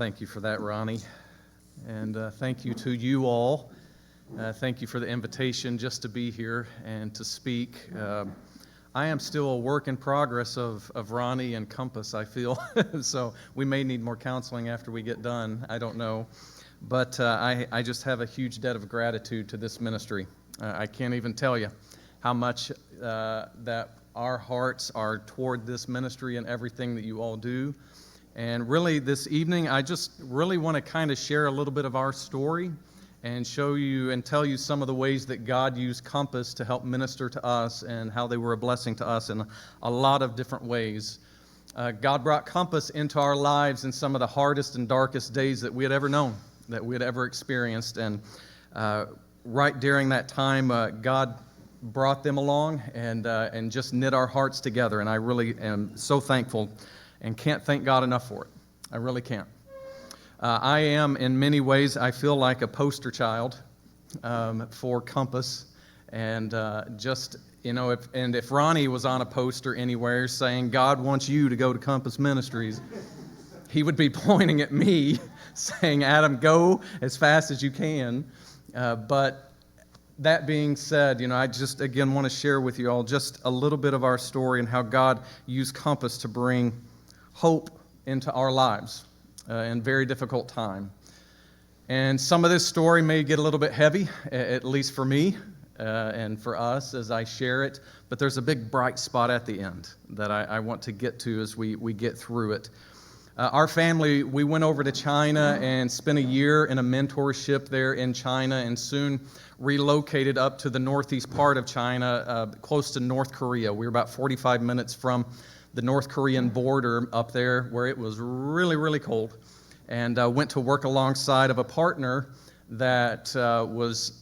thank you for that, Ronnie. And thank you to you all. Thank you for the invitation just to be here and to speak. I am still a work in progress of Ronnie and Compass, I feel. So we may need more counseling after we get done. I don't know. But I just have a huge debt of gratitude to this ministry. I can't even tell you how much that our hearts are toward this ministry and everything that you all do. And really, this evening, I just really want to kind of share a little bit of our story and show you and tell you some of the ways that God used Compass to help minister to us and how they were a blessing to us in a lot of different ways. God brought Compass into our lives in some of the hardest and darkest days that we had ever known, that we had ever experienced. And right during that time, God brought them along and just knit our hearts together. And I really am so thankful and can't thank God enough for it. I really can't. I am, in many ways, I feel like a poster child for Compass. And just, you know, if Ronnie was on a poster anywhere saying, God wants you to go to Compass Ministries, he would be pointing at me saying, Adam, go as fast as you can. But that being said, you know, I just, again, want to share with you all just a little bit of our story and how God used Compass to bring hope into our lives in a very difficult time. And some of this story may get a little bit heavy, at least for me and for us as I share it, but there's a big bright spot at the end that I want to get to as we get through it. Our family, we went over to China and spent a year in a mentorship there in China and soon relocated up to the northeast part of China, close to North Korea. We were about 45 minutes from the North Korean border up there where it was really, really cold, and went to work alongside of a partner that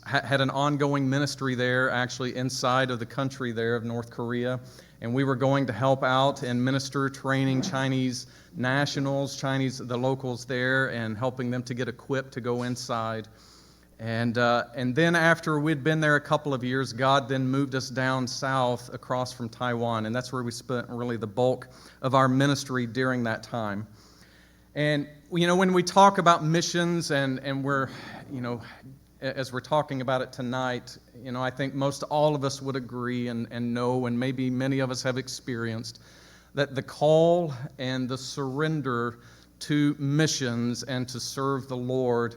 had an ongoing ministry there, actually inside of the country there of North Korea, and we were going to help out and minister, training Chinese nationals, the locals there, and helping them to get equipped to go inside. And then after we'd been there a couple of years, God then moved us down south across from Taiwan, and that's where we spent really the bulk of our ministry during that time. And, you know, when we talk about missions and we're, you know, as we're talking about it tonight, you know, I think most all of us would agree and know, and maybe many of us have experienced, that the call and the surrender to missions and to serve the Lord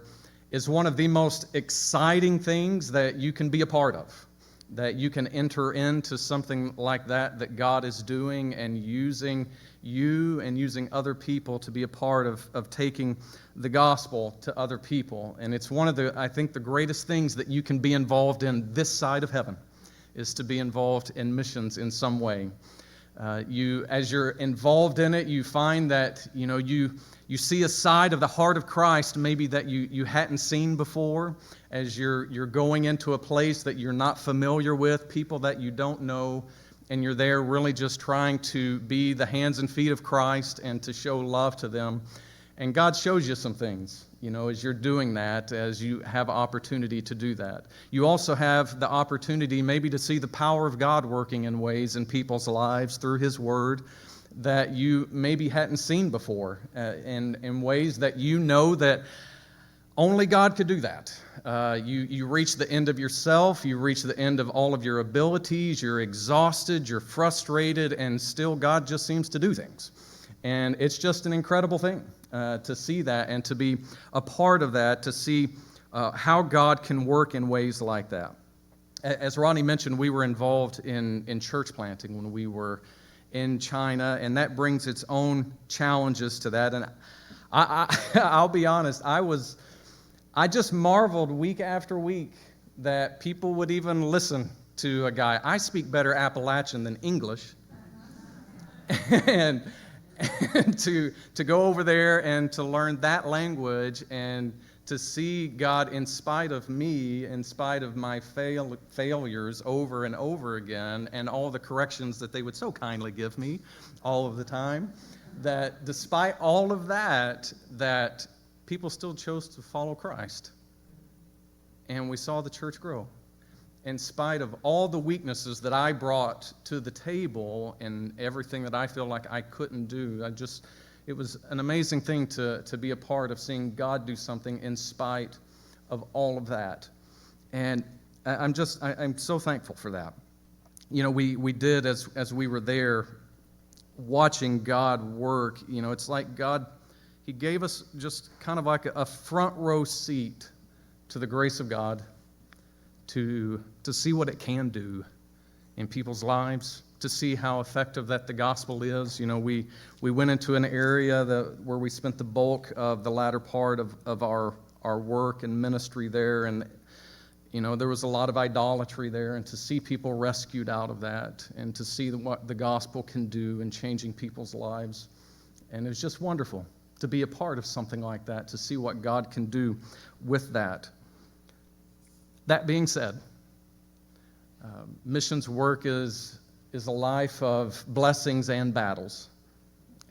is one of the most exciting things that you can be a part of, that you can enter into something like that God is doing and using you and using other people to be a part of taking the gospel to other people. And it's one of the, I think, the greatest things that you can be involved in this side of heaven is to be involved in missions in some way. As you're involved in it, you find that, you know, you see a side of the heart of Christ maybe that you hadn't seen before as you're going into a place that you're not familiar with, people that you don't know, and you're there really just trying to be the hands and feet of Christ and to show love to them. And God shows you some things, you know, as you're doing that, as you have opportunity to do that. You also have the opportunity maybe to see the power of God working in ways in people's lives through His Word that you maybe hadn't seen before, in ways that you know that only God could do that. You reach the end of yourself, you reach the end of all of your abilities, you're exhausted, you're frustrated, and still God just seems to do things. And it's just an incredible thing to see that and to be a part of that, to see how God can work in ways like that. As Ronnie mentioned, we were involved in church planting when we were in China, and that brings its own challenges to that. And I'll be honest, I just marveled week after week that people would even listen to a guy. I speak better Appalachian than English, and to go over there and to learn that language and to see God in spite of me, in spite of my failures over and over again, and all the corrections that they would so kindly give me all of the time, that despite all of that, that people still chose to follow Christ. And we saw the church grow. In spite of all the weaknesses that I brought to the table and everything that I feel like I couldn't do, it was an amazing thing to be a part of, seeing God do something in spite of all of that. And I'm so thankful for that. You know, we did, as we were there watching God work, you know, it's like God, He gave us just kind of like a front row seat to the grace of God, to see what it can do in people's lives, to see how effective that the gospel is. You know, we went into an area where we spent the bulk of the latter part of our work and ministry there, and you know, there was a lot of idolatry there, and to see people rescued out of that, and to see what the gospel can do in changing people's lives. And it was just wonderful to be a part of something like that, to see what God can do with that. That being said, missions work is a life of blessings and battles.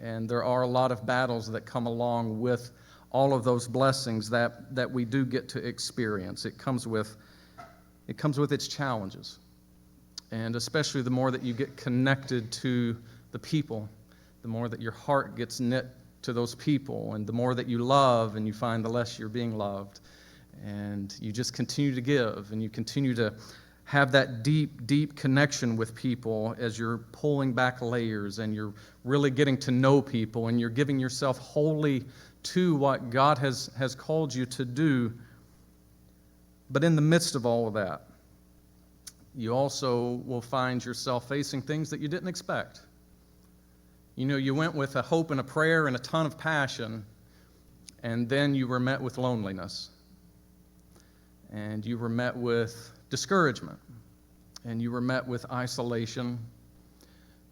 And there are a lot of battles that come along with all of those blessings that we do get to experience. It comes with its challenges. And especially the more that you get connected to the people, the more that your heart gets knit to those people, and the more that you love, and you find the less you're being loved. And you just continue to give, and you continue to have that deep, deep connection with people as you're pulling back layers, and you're really getting to know people, and you're giving yourself wholly to what God has called you to do. But in the midst of all of that, you also will find yourself facing things that you didn't expect. You know, you went with a hope and a prayer and a ton of passion, and then you were met with loneliness. And you were met with discouragement. And you were met with isolation,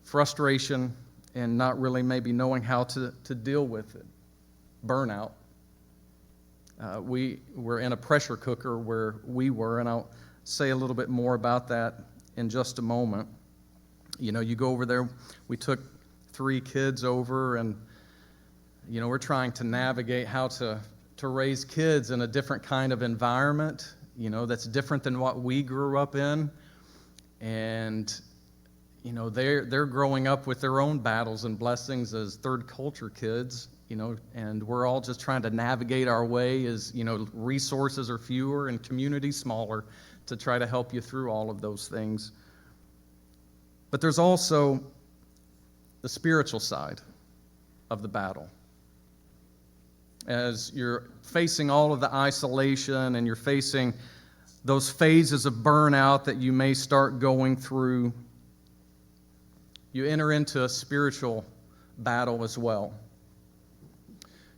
frustration, and not really maybe knowing how to deal with it. Burnout. We were in a pressure cooker where we were, and I'll say a little bit more about that in just a moment. You know, you go over there, we took 3 kids over, and, you know, we're trying to navigate how to raise kids in a different kind of environment, you know, that's different than what we grew up in. And, you know, they're growing up with their own battles and blessings as third culture kids, you know, and we're all just trying to navigate our way as, you know, resources are fewer and communities smaller to try to help you through all of those things. But there's also the spiritual side of the battle. As you're facing all of the isolation, and you're facing those phases of burnout that you may start going through, you enter into a spiritual battle as well.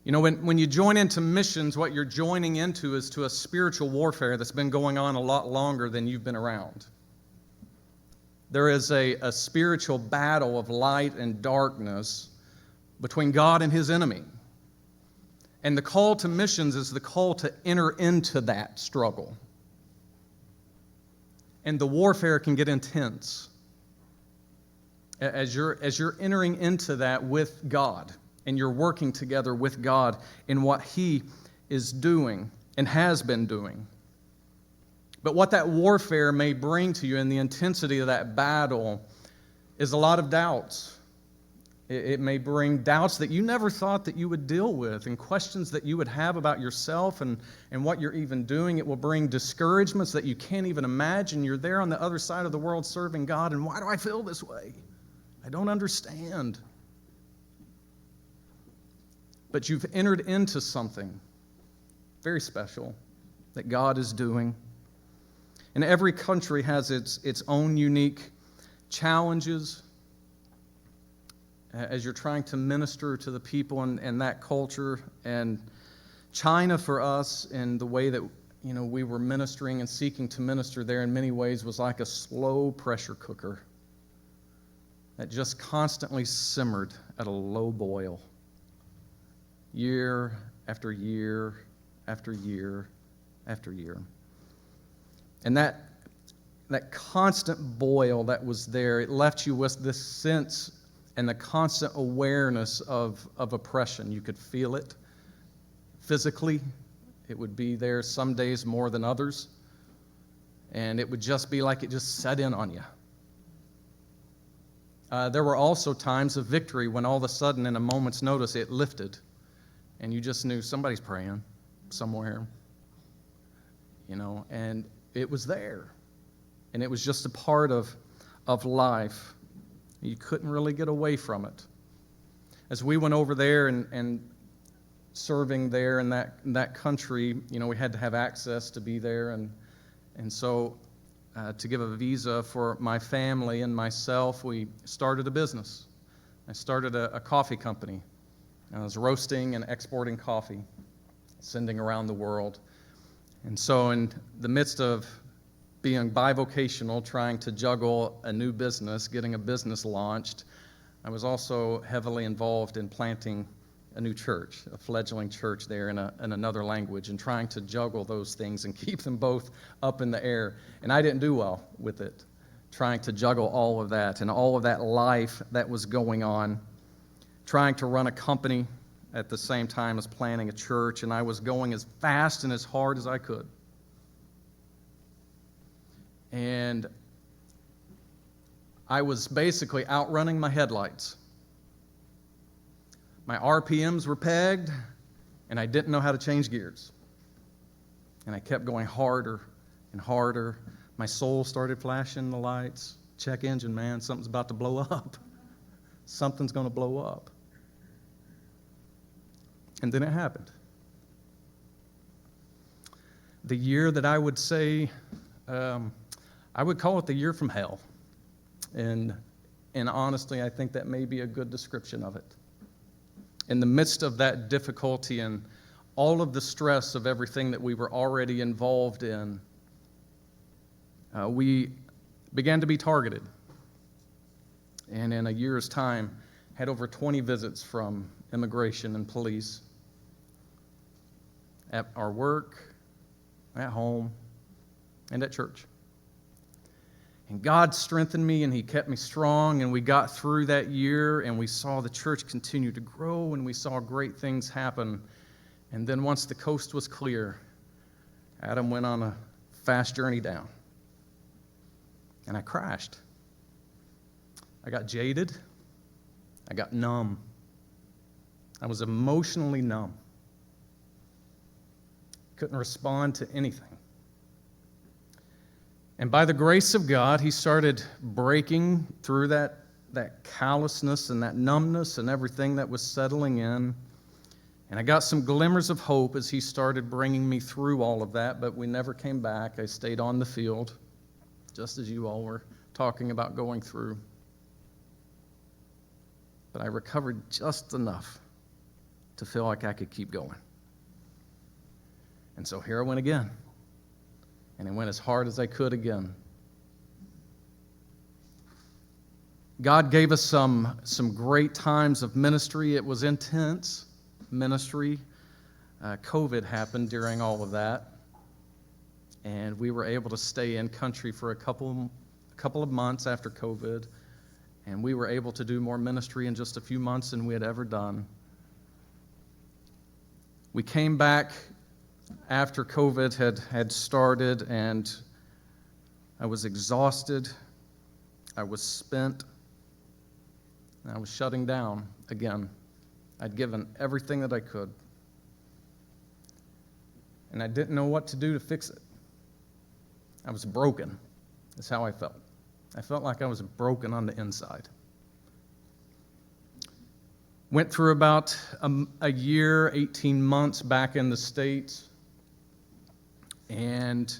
You know, when you join into missions, what you're joining into is to a spiritual warfare that's been going on a lot longer than you've been around. There is a spiritual battle of light and darkness between God and His enemy. And the call to missions is the call to enter into that struggle. And the warfare can get intense as you're entering into that with God, and you're working together with God in what He is doing and has been doing. But what that warfare may bring to you in the intensity of that battle is a lot of doubts. It may bring doubts that you never thought that you would deal with, and questions that you would have about yourself and what you're even doing. It will bring discouragements that you can't even imagine. You're there on the other side of the world serving God, and why do I feel this way? I don't understand. But you've entered into something very special that God is doing. And every country has its own unique challenges as you're trying to minister to the people in that culture. And China, for us, in the way that, you know, we were ministering and seeking to minister there, in many ways was like a slow pressure cooker that just constantly simmered at a low boil, year after year after year after year. And that constant boil that was there, it left you with this sense and the constant awareness of oppression. You could feel it physically. It would be there some days more than others. And it would just be like it just set in on you. There were also times of victory when all of a sudden, in a moment's notice, it lifted, and you just knew somebody's praying somewhere, and it was there, and it was just a part of life. You couldn't really get away from it. As we went over there and serving there in that country, we had to have access to be there, and so to give a visa for my family and myself, we started a business. I started a coffee company. I was roasting and exporting coffee, sending around the world. And so in the midst of being bivocational, trying to juggle a new business, getting a business launched, I was also heavily involved in planting a new church, a fledgling church there in another language, and trying to juggle those things and keep them both up in the air. And I didn't do well with it, trying to juggle all of that and all of that life that was going on, trying to run a company at the same time as planning a church, and I was going as fast and as hard as I could. And I was basically outrunning my headlights. My RPMs were pegged, and I didn't know how to change gears. And I kept going harder and harder. My soul started flashing the lights. Check engine, man, something's about to blow up. Something's going to blow up. And then it happened. The year that I would say, I would call it the year from hell. And honestly, I think that may be a good description of it. In the midst of that difficulty and all of the stress of everything that we were already involved in, we began to be targeted. And in a year's time, had over 20 visits from immigration and police at our work, at home, and at church. And God strengthened me, and He kept me strong, and we got through that year, and we saw the church continue to grow, and we saw great things happen. And then once the coast was clear, Adam went on a fast journey down. And I crashed. I got jaded. I got numb. I was emotionally numb. Couldn't respond to anything. And by the grace of God, He started breaking through that callousness and that numbness and everything that was settling in. And I got some glimmers of hope as He started bringing me through all of that, but we never came back. I stayed on the field, just as you all were talking about going through. But I recovered just enough to feel like I could keep going. And so here I went again. And I went as hard as I could again. God gave us some great times of ministry. It was intense ministry. COVID happened during all of that. And we were able to stay in country for a couple of months after COVID. And we were able to do more ministry in just a few months than we had ever done. We came back after COVID had started, and I was exhausted, I was spent, and I was shutting down again. I'd given everything that I could, and I didn't know what to do to fix it. I was broken. That's how I felt. I felt like I was broken on the inside. Went through about a year, 18 months back in the States, and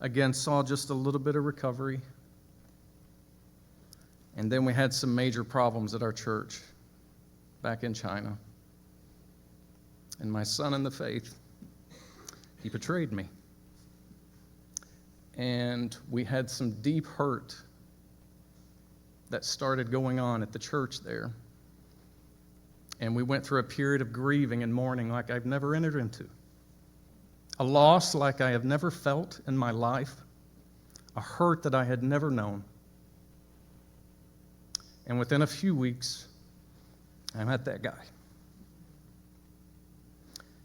again saw just a little bit of recovery. And then we had some major problems at our church back in China. And my son in the faith, he betrayed me. And we had some deep hurt that started going on at the church there. And we went through a period of grieving and mourning like I've never entered into. A loss like I have never felt in my life. A hurt that I had never known. And within a few weeks, I met that guy.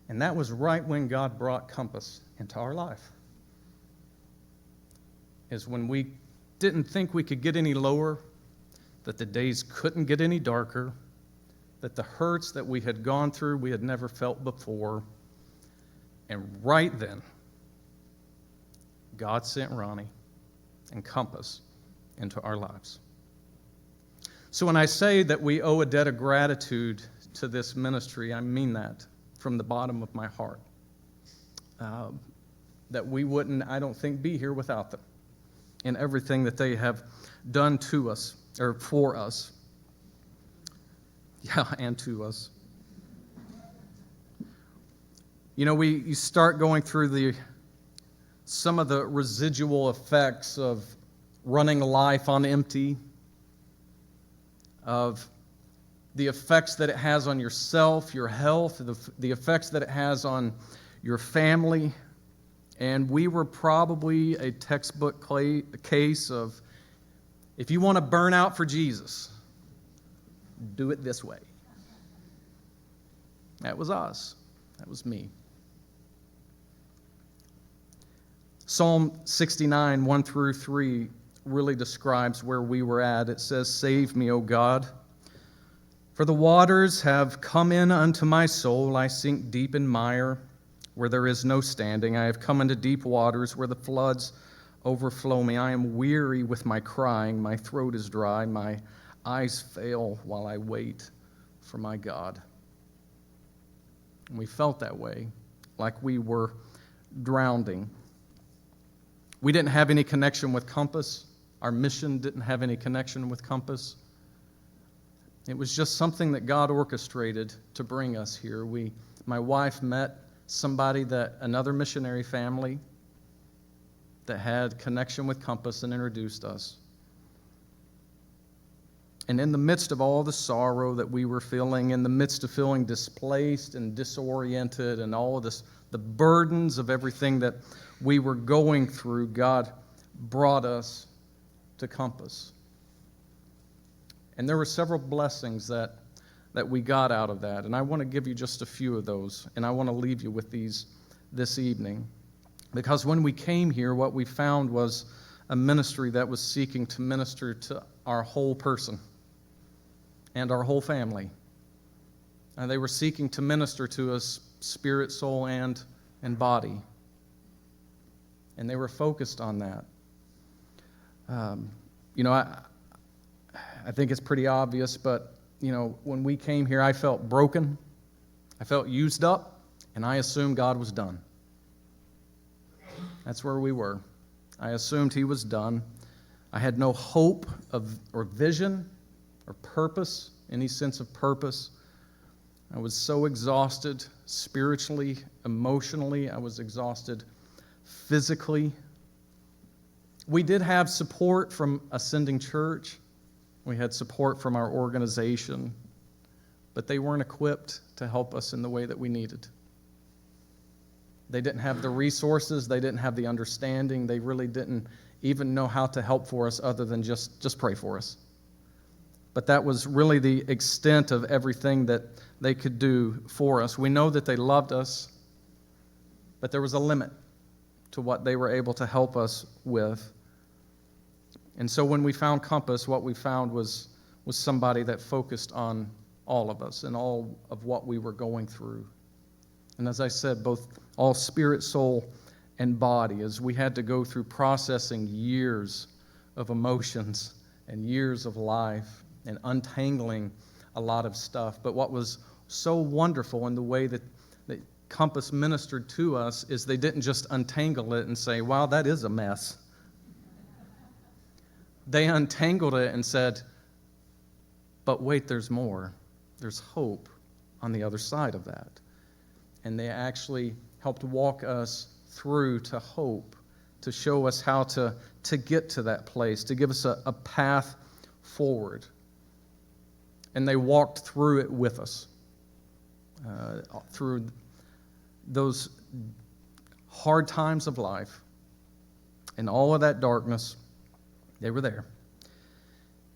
And that was right when God brought Compass into our life. Is when we didn't think we could get any lower that the days couldn't get any darker, that the hurts that we had gone through we had never felt before. And right then, God sent Ronnie and Compass into our lives. So when I say that we owe a debt of gratitude to this ministry, I mean that from the bottom of my heart. That we wouldn't, I don't think, be here without them in everything that they have done to us, or for us. Yeah, and to us. You know, you start going through some of the residual effects of running life on empty, of the effects that it has on yourself, your health, the effects that it has on your family. And we were probably a textbook case of, if you want to burn out for Jesus, do it this way. That was us. That was me. Psalm 69, 1 through 3, really describes where we were at. It says, "Save me, O God, for the waters have come in unto my soul. I sink deep in mire, where there is no standing. I have come into deep waters, where the floods overflow me. I am weary with my crying. My throat is dry. My eyes fail while I wait for my God." And we felt that way, like we were drowning. We didn't have any connection with Compass. Our mission didn't have any connection with Compass. It was just something that God orchestrated to bring us here. My wife met another missionary family that had connection with Compass and introduced us. And in the midst of all the sorrow that we were feeling, in the midst of feeling displaced and disoriented and all of this, the burdens of everything that we were going through, God brought us to Compass. And there were several blessings that we got out of that. And I want to give you just a few of those. And I want to leave you with these this evening. Because when we came here, what we found was a ministry that was seeking to minister to our whole person and our whole family. And they were seeking to minister to us spirit, soul, and body. And they were focused on that. I think it's pretty obvious, but, when we came here, I felt broken, I felt used up, and I assumed God was done. That's where we were. I assumed He was done. I had no hope or vision or purpose, any sense of purpose. I was so exhausted spiritually, emotionally. I was exhausted physically. We did have support from Ascending Church. We had support from our organization, but they weren't equipped to help us in the way that we needed. They didn't have the resources. They didn't have the understanding. They really didn't even know how to help for us other than just pray for us. But that was really the extent of everything that they could do for us. We know that they loved us, but there was a limit to what they were able to help us with. And so when we found Compass, what we found was somebody that focused on all of us and all of what we were going through. And as I said, both all spirit, soul, and body, as we had to go through processing years of emotions and years of life and untangling a lot of stuff. But what was so wonderful in the way that Compass ministered to us is they didn't just untangle it and say, wow, that is a mess. They untangled it and said, but wait, there's more. There's hope on the other side of that. And they actually helped walk us through to hope, to show us how to get to that place, to give us a path forward. And they walked through it with us, through those hard times of life and all of that darkness. They were there.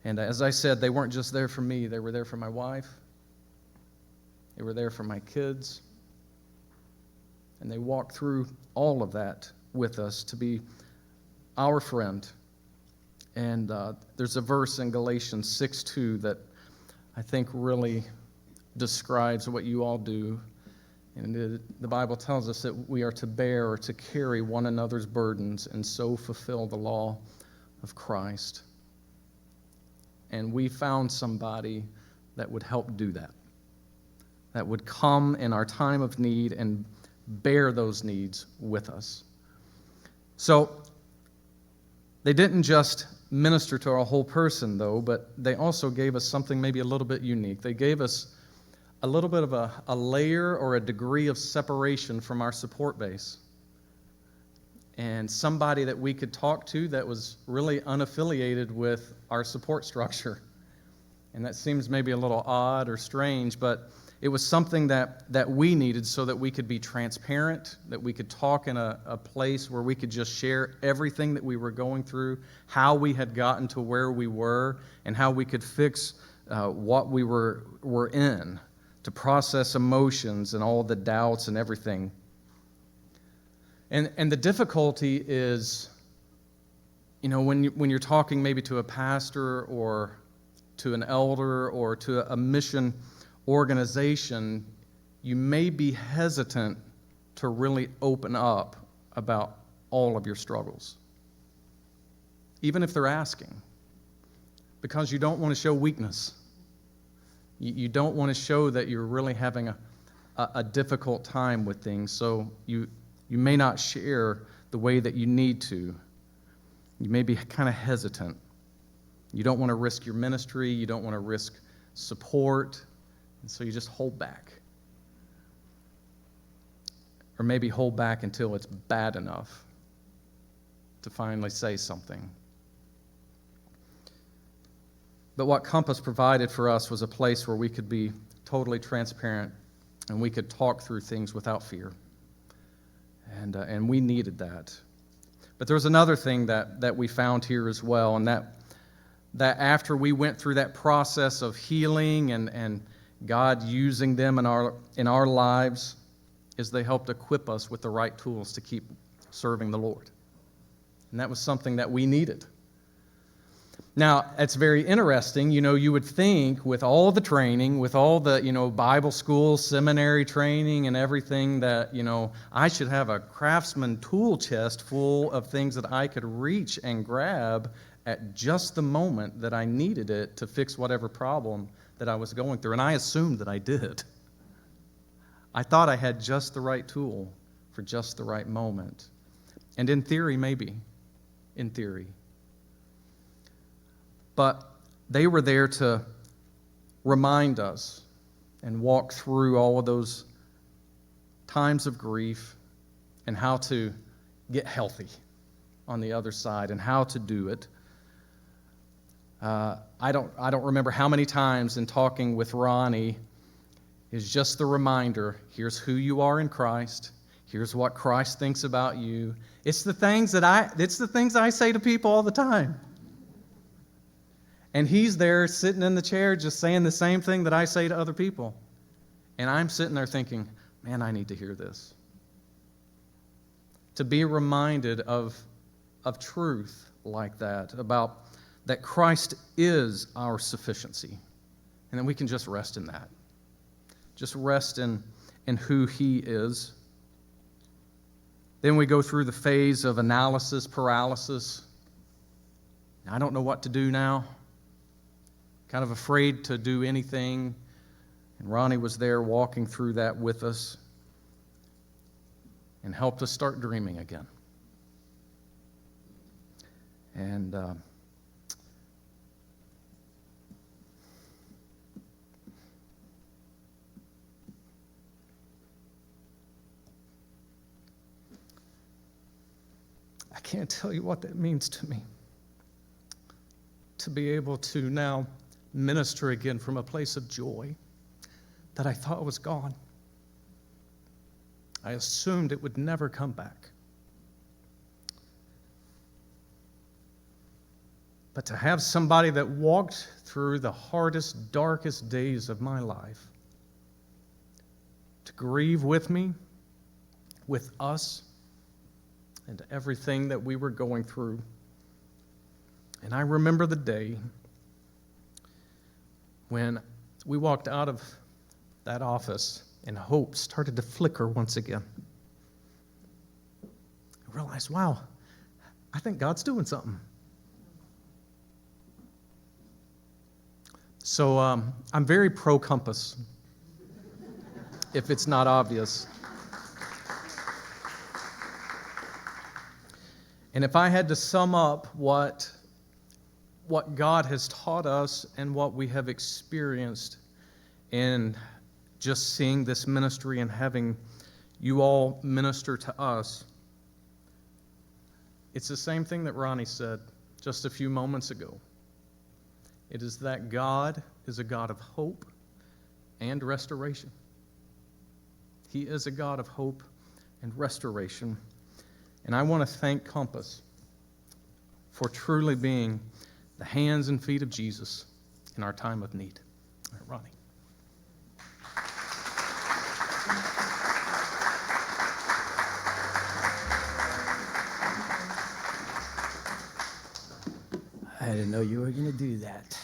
And as I said, they weren't just there for me. They were there for my wife. They were there for my kids. And they walked through all of that with us to be our friend And there's a verse in Galatians 6:2 that I think really describes what you all do. And the Bible tells us that we are to bear or to carry one another's burdens and so fulfill the law of Christ. And we found somebody that would help do that, that would come in our time of need and bear those needs with us. So they didn't just minister to our whole person, though, but they also gave us something maybe a little bit unique. They gave us a little bit of a layer or a degree of separation from our support base. And somebody that we could talk to that was really unaffiliated with our support structure. And that seems maybe a little odd or strange, but it was something that we needed so that we could be transparent, that we could talk in a place where we could just share everything that we were going through, how we had gotten to where we were, and how we could fix what we were in, to process emotions and all the doubts and everything. And the difficulty is, when you're talking maybe to a pastor or to an elder or to a mission organization, you may be hesitant to really open up about all of your struggles, even if they're asking, because you don't want to show weakness. You don't want to show that you're really having a difficult time with things, so you may not share the way that you need to. You may be kind of hesitant. You don't want to risk your ministry. You don't want to risk support. And so you just hold back. Or maybe hold back until it's bad enough to finally say something. But what Compass provided for us was a place where we could be totally transparent and we could talk through things without fear. And we needed that. But there was another thing that we found here as well, and that after we went through that process of healing and God using them in our lives, is they helped equip us with the right tools to keep serving the Lord. And that was something that we needed. Now, it's very interesting. You would think with all the training, with all the, Bible school, seminary training and everything that, I should have a craftsman tool chest full of things that I could reach and grab at just the moment that I needed it to fix whatever problem that I was going through. And I assumed that I did. I thought I had just the right tool for just the right moment. And in theory, maybe. In theory. But they were there to remind us and walk through all of those times of grief and how to get healthy on the other side and how to do it. I don't remember how many times in talking with Ronnie is just the reminder, here's who you are in Christ. Here's what Christ thinks about you. It's the things I say to people all the time. And he's there sitting in the chair just saying the same thing that I say to other people. And I'm sitting there thinking, man, I need to hear this. To be reminded of truth like that, about that Christ is our sufficiency. And then we can just rest in that. Just rest in who he is. Then we go through the phase of analysis, paralysis. I don't know what to do now. Kind of afraid to do anything. And Ronnie was there walking through that with us and helped us start dreaming again. And I can't tell you what that means to me, to be able to now minister again from a place of joy that I thought was gone. I assumed it would never come back. But to have somebody that walked through the hardest, darkest days of my life, to grieve with me, with us, and everything that we were going through, And I remember the day when we walked out of that office and hope started to flicker once again. I realized, wow, I think God's doing something. So I'm very pro-compass, if it's not obvious. And if I had to sum up what God has taught us and what we have experienced in just seeing this ministry and having you all minister to us, it's the same thing that Ronnie said just a few moments ago. It is that God is a God of hope and restoration. He is a God of hope and restoration. And I want to thank Compass for truly being the hands and feet of Jesus in our time of need. All right, Ronnie. I didn't know you were going to do that.